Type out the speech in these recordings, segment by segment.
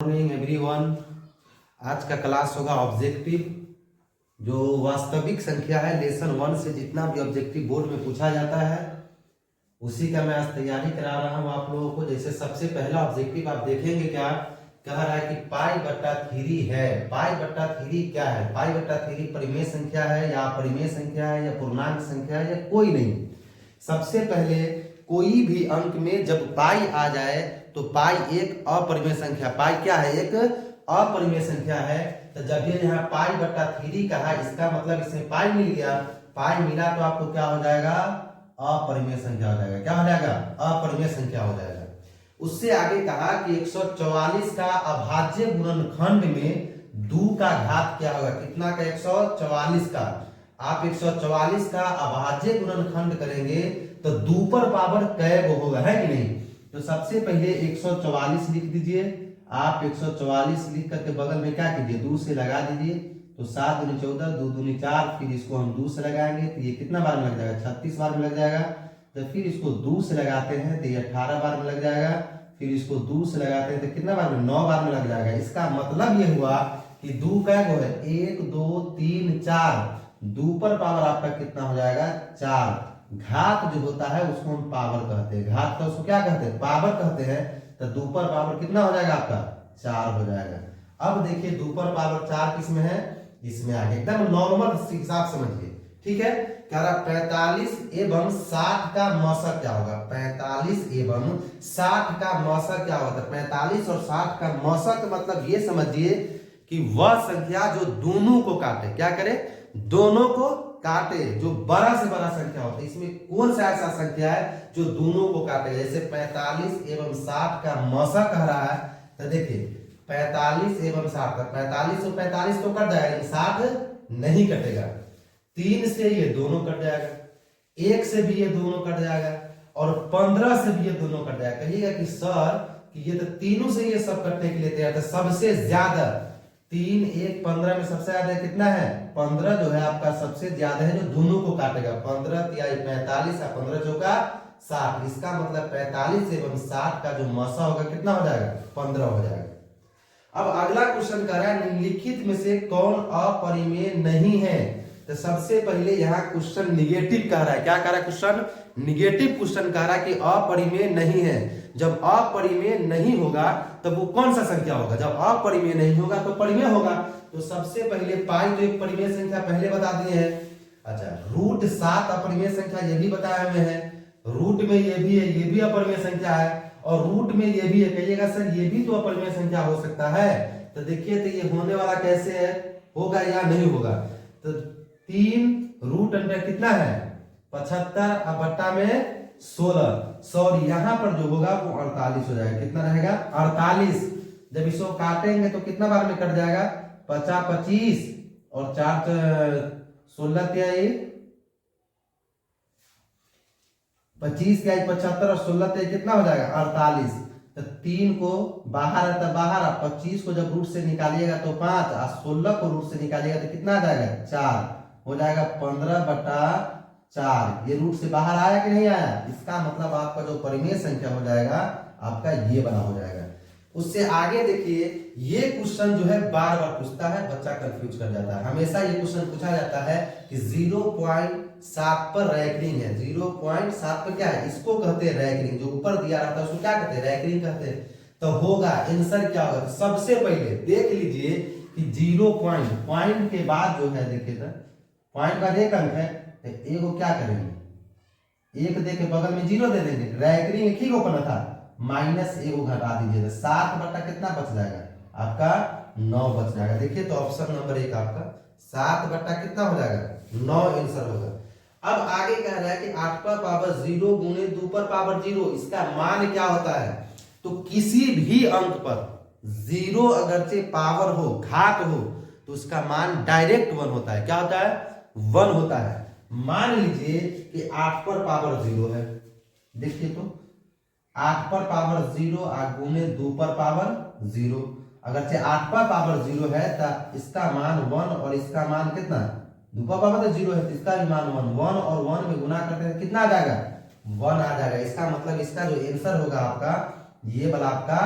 Morning everyone. आज का class होगा ऑब्जेक्टिव, जो वास्तविक संख्या है। लेसन 1 से जितना भी ऑब्जेक्टिव बोर्ड में पूछा जाता है उसी का मैं आज तैयारी करा रहा हूं आप लोगों को। जैसे सबसे पहला ऑब्जेक्टिव आप देखेंगे, क्या कह रहा है कि पाई बट्टा 3 है। पाई बट्टा 3 क्या है? पाई बट्टा 3 परिमेय संख्या है या अपरिमेय संख्या है या पूर्णांक संख्या है या कोई नहीं। सबसे पहले कोई भी अंक में जब पाई आ जाए तो पाई एक अपरिमेय संख्या, पाई क्या है? एक अपरिमेय संख्या है। तो जब ये यहाँ पाई बट्टा 3 कहा, इसका मतलब इसमें पाई मिल गया। पाई मिला तो आपको क्या हो जाएगा? अपरिमेय संख्या हो जाएगा। क्या हो जाएगा? अपरिमेय संख्या हो जाएगा। उससे आगे कहा कि 144 का अभाज्य गुणनखंड में 2 का घात क्या होगा? कितना का? 144 का। आप 144 का अभाज्य गुणनखंड करेंगे तो 2 पर पावर कै होगा, है कि नहीं? तो सबसे पहले 144 लिख दीजिए। आप 144 लिख करके बगल में क्या कीजिए? 2 से लगा दीजिए। तो 7 दूनी 14, 2 दूनी 4, फिर इसको हम 2 से लगाएंगे तो ये कितना बार में लग जाएगा? 36 बार में लग जाएगा। तो फिर इसको 2 से लगाते हैं तो ये 18 बार में लग जाएगा। फिर इसको 2 से लगाते हैं तो कितना बार में? 9 बार में लग जाएगा। इसका मतलब ये हुआ कि 2 कै गो है? 1 2 3 4। 2 पर पावर आपका कितना हो जाएगा? 4। घात जो होता है उसको हम पावर कहते हैं। घात का उसको क्या कहते हैं? पावर कहते हैं। तो 2 पर पावर कितना हो जाएगा आपका? 4 हो जाएगा। अब देखिए 2 पर पावर 4 किसमें है? इसमें आ गया। एकदम नॉर्मल हिसाब समझिए, ठीक है। कह रहा 45 एवं 60 का मौसक क्या होगा? 45 एवं 60 का मौसक क्या होता है? 45 और 60 का मौसक मतलब ये समझिए कि वह संख्या जो दोनों को काटे। क्या करे? दोनों को काटे। जो बड़ा से बड़ा संख्या होता है, इसमें कौन सा ऐसा संख्या है जो दोनों को काटे? जैसे 45 एवं 60 का मौसक कह रहा है। तो देखिए 45 एवं 60 का 45 और 45 तो कट जाएगा, 60 नहीं कटेगा। 3 से ये दोनों कट जाएगा, 1 से भी ये दोनों कट जाएगा और 15 से भी ये दोनों कट जाएगा। कहिएगा कि सर कि ये तो तीनों से ये सब कटने के लिए तैयार था। सबसे ज्यादा 3 1 15 में सबसे ज्यादा कितना है? 15 जो है आपका सबसे ज्यादा है जो दोनों को काटेगा। 15 तिहाई 45 और 15 चौका 60। इसका मतलब 45 एवं 60 का जो मौसा होगा कितना हो जाएगा? 15 हो जाएगा। अब अगला क्वेश्चन कह रहा है निम्नलिखित में से कौन अपरिमेय नहीं है? तो सबसे पहले यहाँ क्वेश्चन निगेटिव कह रहा है। क्या कह रहा है क्वेश्चन? निगेटिव क्वेश्चन कह रहा है कि अपरिमेय नहीं है। जब अपरिमेय नहीं होगा तब वो कौन सा संख्या होगा? जब अपरिमेय नहीं होगा तो परिमेय होगा। तो सबसे पहले पाई तो एक परिमेय संख्या पहले बता दिए हैं। अच्छा, रूट 7 अपरिमेय संख्या ये भी बताया हुए हैं। रूट में ये भी है, ये भी अपरिमेय संख्या है। और रूट में ये भी है। कहिएगा सर ये भी तो अपरिमेय संख्या हो सकता है। तो देखिए तो ये होने वाला कैसे है? होगा या नहीं होगा? तो 3 रूट अंडर कितना है? 75 और बट्टा में 16। सॉरी यहाँ पर जो होगा वो 48 हो जाएगा। कितना रहेगा? 48। जब इसको काटेंगे तो कितना बार में कट जाएगा? 50 25 और 4 16 तिहाई 25 तिहाई 75 और 16 तिहाई कितना हो जाएगा? 48। तो 3 को बाहर आता बाहर, 25 को जब रूट से निकालिएगा तो 5 और 16 को रूट से निकालिएगा तो कितना आ जाएगा? 4 हो जाएगा। 15 बटा 4। ये रूट से बाहर आया कि नहीं आया? इसका मतलब आपका जो परिमेय संख्या हो जाएगा आपका ये बना हो जाएगा। उससे आगे देखिए ये क्वेश्चन जो है बार बार पूछता है, बच्चा कंफ्यूज कर जाता है। हमेशा ये क्वेश्चन पूछा जाता है कि 0.7 पर रैंकरिंग है। 0.7 पर क्या है? इसको कहते हैं रैंकरिंग। जो ऊपर दिया रहता है उसको क्या कहते हैं? रैंकरिंग कहते हैं। तो होगा आंसर क्या होगा? तो सबसे पहले देख लीजिए कि 0 पॉइंट के बाद जो है, देखिए तो पॉइंट का एक अंक है तो एक को क्या करेंगे? एक दे के बगल में 0 दे देंगे। रैंकरिंग एक ही को करना था, -1 को घटा दीजिए। 7 बटा कितना बच जाएगा? आपका 9 बच जाएगा। देखिए तो ऑप्शन नंबर 1 आपका 7 बटा कितना हो जाएगा? 9 आंसर होगा। अब आगे कह रहा है कि 8 पर पावर 0 गुणे 2 पर पावर 0, इसका मान क्या होता है? तो किसी भी अंक पर 0 अगरचे पावर हो, घात हो, तो उसका मान डायरेक्ट 1 होता है। क्या होता है? 1 होता है। मान लीजिए कि 8 पर पावर 0 है। देखिए तो 8 पर पावर 0 और गुणे 2 पर पावर 0। अगर से 8 पर पावर 0 है तो इसका मान 1 और इसका मान कितना? 2 पर पावर तो 0 है तो इसका भी मान 1। 1 और 1 में गुना करते हैं कितना आ जाएगा? 1 आ जाएगा। इसका मतलब इसका जो आंसर होगा आपका ये वाला आपका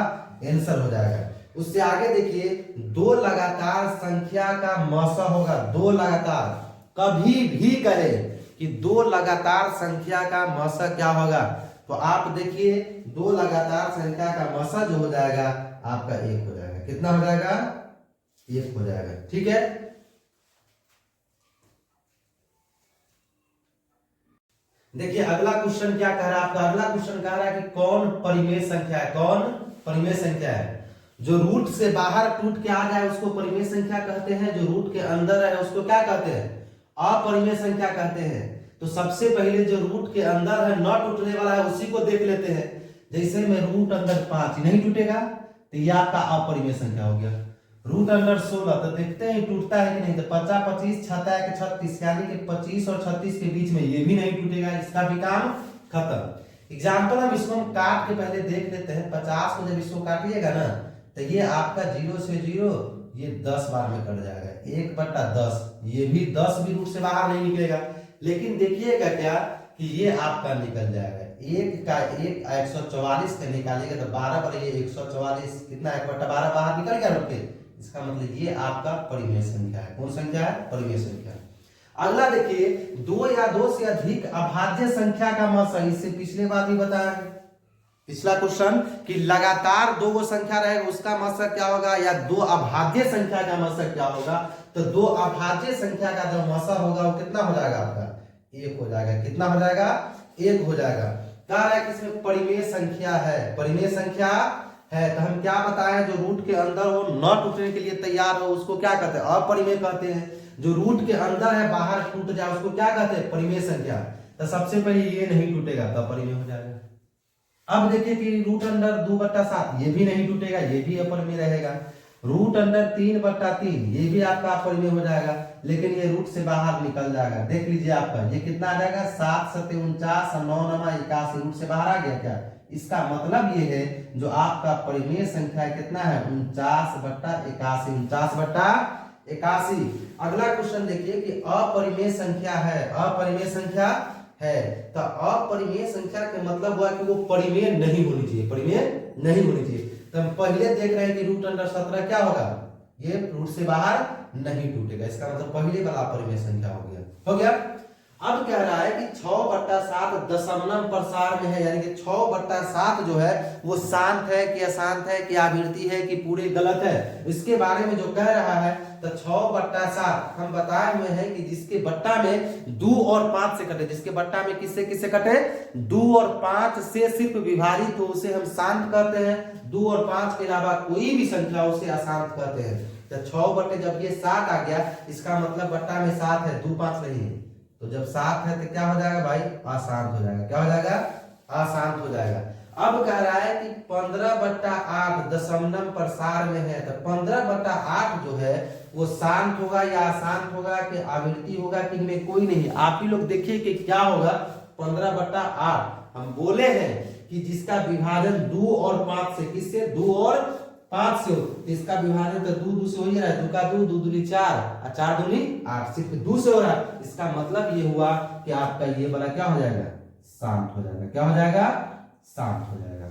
आंसर हो जाएगा। उससे आगे देखिए, दो लगातार संख्या का मौसा होगा। दो लगातार, कभी भी कहे कि दो लगातार संख्या का मौसा क्या होगा, तो आप देखिए दो लगातार संख्या का मौसा जो हो जाएगा आपका एक हो जाएगा। कितना हो जाएगा? एक हो जाएगा। ठीक है, देखिए अगला क्वेश्चन क्या कह रहा है आपका। अगला क्वेश्चन कह रहा है कि कौन परिमेय संख्या है? कौन परिमेय संख्या है? जो रूट से बाहर टूट के आ जाए उसको परिमेय संख्या कहते हैं, जो रूट के अंदर है उसको क्या कहते हैं? अपरिमेय संख्या कहते हैं। तो सबसे पहले जो रूट के अंदर है, न टूटने वाला है, उसी को देख लेते हैं। जैसे में रूट अंदर 5 नहीं टूटेगा, तो यह आपका अपरिमेय संख्या हो गया। रूट अंडर 16 तो देखते हैं टूटता है कि नहीं, तो 50 25 छता है कि 36, यानी कि 25 और 36 के बीच में ये भी नहीं टूटेगा, इसका भी काम खत्म। एग्जाम्पल हम इसको हम काट के पहले देख लेते हैं। 50 को जब इसको काटिएगा ना, तो ये आपका 0 से 0 ये 10 बार में कट जाएगा, 1/10। ये भी 10 भी रूट से बाहर नहीं निकलेगा। लेकिन देखिएगा क्या कि ये आपका निकल जाएगा, एक का एक 144 का निकालिएगा तो 12 पर ये 144 कितना 1/12 बाहर निकल गया रूट के। इसका मतलब ये आपका परिमेय संख्या है। कौन संख्या है? परिमेय संख्या। अगला देखिए, दो या दो से अधिक अभाज्य संख्या का मौसा। इससे पिछले बार भी बताया है, पिछला क्वेश्चन, कि लगातार दो संख्या रहेगा उसका मौसा क्या होगा, या दो अभाज्य संख्या का मौसा क्या होगा। तो दो अभाज्य संख्या का जो मौसा होगा वो कितना हो जाएगा आपका? एक हो जाएगा। कितना हो जाएगा? एक हो जाएगा। कह रहा है कि इसमें परिमेय संख्या है, परिमेय संख्या है। तो हम क्या बताएं, जो रूट के अंदर हो न टूटने के लिए तैयार हो उसको क्या कहते हैं? अपरिमेय कहते हैं। जो रूट के अंदर है बाहर टूट जाए उसको क्या कहते हैं? परिमेय संख्या। तो सबसे पहले ये नहीं टूटेगा तो परिमेय हो जाएगा। अब देखिए कि रूट अंडर 2/7 ये भी नहीं टूटेगा, ये भी अपरिमेय रहेगा। रूट अंडर 3/3 ये भी आपका अपरिमेय हो जाएगा, लेकिन ये रूट से बाहर निकल जाएगा। देख लीजिए आपका ये कितना आ जाएगा, 7 7 49 9 9 81 रूट से बाहर आ गया क्या। इसका मतलब ये है जो आपका परिमेय संख्या कितना है, 49/81, 49/81। अगला क्वेश्चन देखिए कि अपरिमेय संख्या है, अपरिमेय संख्या है। तो अपरिमेय संख्या का मतलब हुआ कि वो परिमेय नहीं होनी चाहिए, परिमेय नहीं होनी चाहिए। तो हम पहले देख रहे हैं कि रूट अंडर 17 क्या होगा, ये रूट से बाहर नहीं टूटेगा। इसका मतलब पहले वाला अपरिमेय संख्या हो गया, हो गया। अब कह रहा है कि 6/7 दशमलव प्रसार में है, यानी कि 6/7 जो है वो शांत है कि अशांत है कि आवृत्ति है कि पूरे गलत है, इसके बारे में जो कह रहा है। तो 6/7 हम बताए हुए हैं कि जिसके बट्टा में 2 और 5 से कटे, जिसके बट्टा में किससे किससे कटे, 2 और 5 से सिर्फ विभाजित तो उसे हम शांत कहते हैं। 2 और 5 के अलावा कोई भी संख्या उसे अशांत कहते हैं। तो 6 जब ये 7 आ गया, इसका मतलब बट्टा में 7 है, 2 5 नहीं है। तो जब 7 है तो क्या हो जाएगा भाई, अशांत हो जाएगा। क्या हो जाएगा, अशांत हो जाएगा। अब कह रहा है कि 15/8 दशमलव प्रसार में है। तो 15/8 जो है वो शांत होगा या अशांत होगा कि आवृत्ति होगा कि में कोई नहीं। आप ही लोग देखिए कि क्या होगा 15/8। हम बोले हैं कि जिसका विभाजन 2 और 5 से, किससे, 2 और 5 से हो, इसका विभाजन तो 2 से हो ही रहा है। 2 का 2, 2 दूनी 4 और 4 दूनी 8, सिर्फ 2 से हो रहा है। इसका मतलब ये हुआ कि आपका ये वाला क्या हो जाएगा, शांत हो जाएगा। क्या हो जाएगा, शांत हो जाएगा।